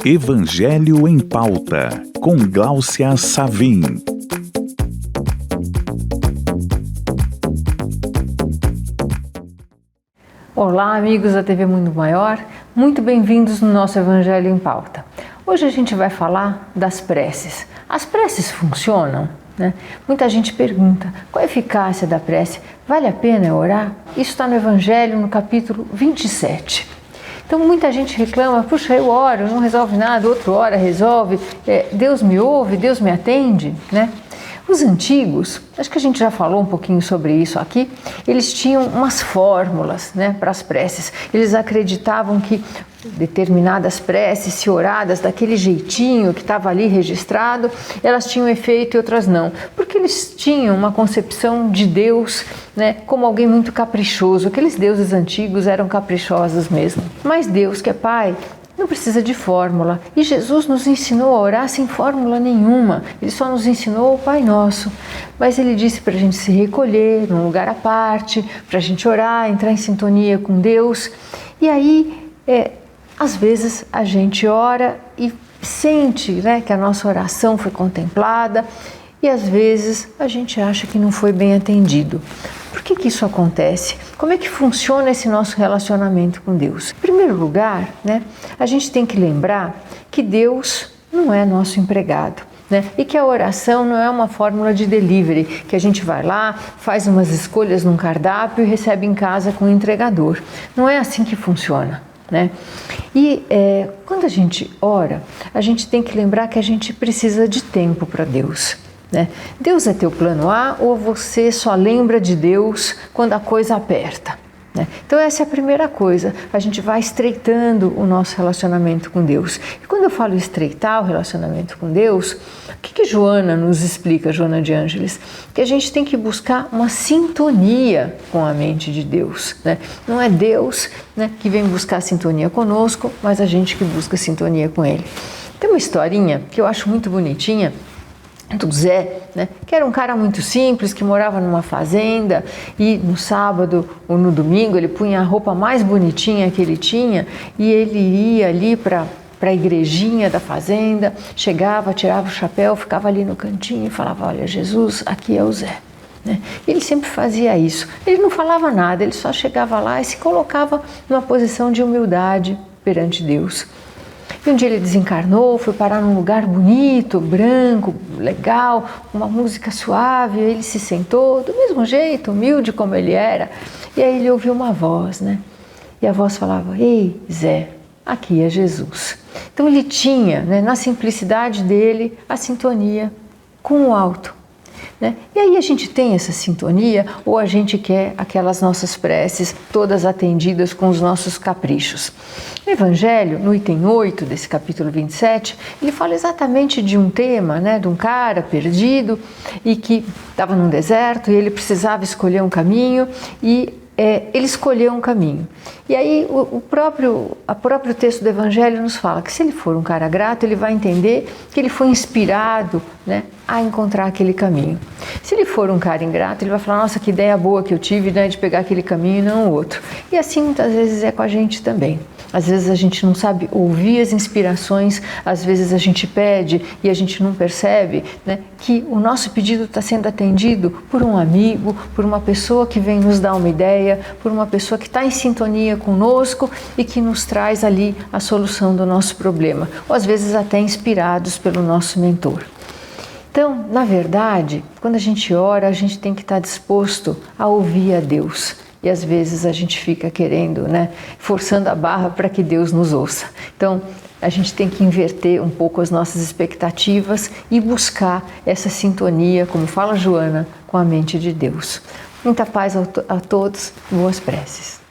Evangelho em Pauta, com Gláucia Savim. Olá, amigos da TV Mundo Maior, muito bem-vindos no nosso Evangelho em Pauta. Hoje a gente vai falar das preces. As preces funcionam? Muita gente pergunta, qual a eficácia da prece? Vale a pena orar? Isso está no Evangelho, no capítulo 27. Então muita gente reclama, puxa, eu oro, não resolve nada, outro ora, resolve, Deus me ouve, Deus me atende, Os antigos, acho que a gente já falou um pouquinho sobre isso aqui, eles tinham umas fórmulas para as preces. Eles acreditavam que determinadas preces, se oradas daquele jeitinho que estava ali registrado, elas tinham efeito e outras não. Porque eles tinham uma concepção de Deus como alguém muito caprichoso. Aqueles deuses antigos eram caprichosos mesmo. Mas Deus, que é Pai, não precisa de fórmula. E Jesus nos ensinou a orar sem fórmula nenhuma. Ele só nos ensinou o Pai Nosso. Mas Ele disse para a gente se recolher num lugar à parte, para a gente orar, entrar em sintonia com Deus. E aí, às vezes, a gente ora e sente que a nossa oração foi contemplada. E às vezes a gente acha que não foi bem atendido. Por que isso acontece? Como é que funciona esse nosso relacionamento com Deus? Em primeiro lugar, a gente tem que lembrar que Deus não é nosso empregado. E que a oração não é uma fórmula de delivery, que a gente vai lá, faz umas escolhas num cardápio e recebe em casa com o entregador. Não é assim que funciona. E quando a gente ora, a gente tem que lembrar que a gente precisa de tempo para Deus. Deus é teu plano A ou você só lembra de Deus quando a coisa aperta? Então essa é a primeira coisa, a gente vai estreitando o nosso relacionamento com Deus. E quando eu falo estreitar o relacionamento com Deus, o que Joana nos explica, Joana de Ângeles? Que a gente tem que buscar uma sintonia com a mente de Deus. Não é Deus que vem buscar sintonia conosco, mas a gente que busca sintonia com Ele. Tem uma historinha que eu acho muito bonitinha, do Zé, que era um cara muito simples, que morava numa fazenda e no sábado ou no domingo ele punha a roupa mais bonitinha que ele tinha e ele ia ali para a igrejinha da fazenda, chegava, tirava o chapéu, ficava ali no cantinho e falava, olha, Jesus, aqui é o Zé. Ele sempre fazia isso, ele não falava nada, ele só chegava lá e se colocava numa posição de humildade perante Deus. E um dia ele desencarnou, foi parar num lugar bonito, branco, legal, uma música suave, ele se sentou do mesmo jeito, humilde como ele era, e aí ele ouviu uma voz, E a voz falava, ei Zé, aqui é Jesus. Então ele tinha, na simplicidade dele, a sintonia com o alto. E aí a gente tem essa sintonia ou a gente quer aquelas nossas preces todas atendidas com os nossos caprichos. No Evangelho, no item 8 desse capítulo 27, ele fala exatamente de um tema, de um cara perdido e que estava num deserto e ele precisava escolher um caminho e ele escolheu um caminho. E aí o próprio texto do Evangelho nos fala que se ele for um cara grato, ele vai entender que ele foi inspirado a encontrar aquele caminho. Se ele for um cara ingrato, ele vai falar, nossa, que ideia boa que eu tive de pegar aquele caminho e não o outro. E assim muitas vezes é com a gente também. Às vezes a gente não sabe ouvir as inspirações, às vezes a gente pede e a gente não percebe que o nosso pedido está sendo atendido por um amigo, por uma pessoa que vem nos dar uma ideia, por uma pessoa que está em sintonia conosco e que nos traz ali a solução do nosso problema, ou às vezes até inspirados pelo nosso mentor. Então, na verdade, quando a gente ora, a gente tem que estar disposto a ouvir a Deus. E às vezes a gente fica querendo, forçando a barra para que Deus nos ouça. Então, a gente tem que inverter um pouco as nossas expectativas e buscar essa sintonia, como fala Joana, com a mente de Deus. Muita paz a todos, boas preces.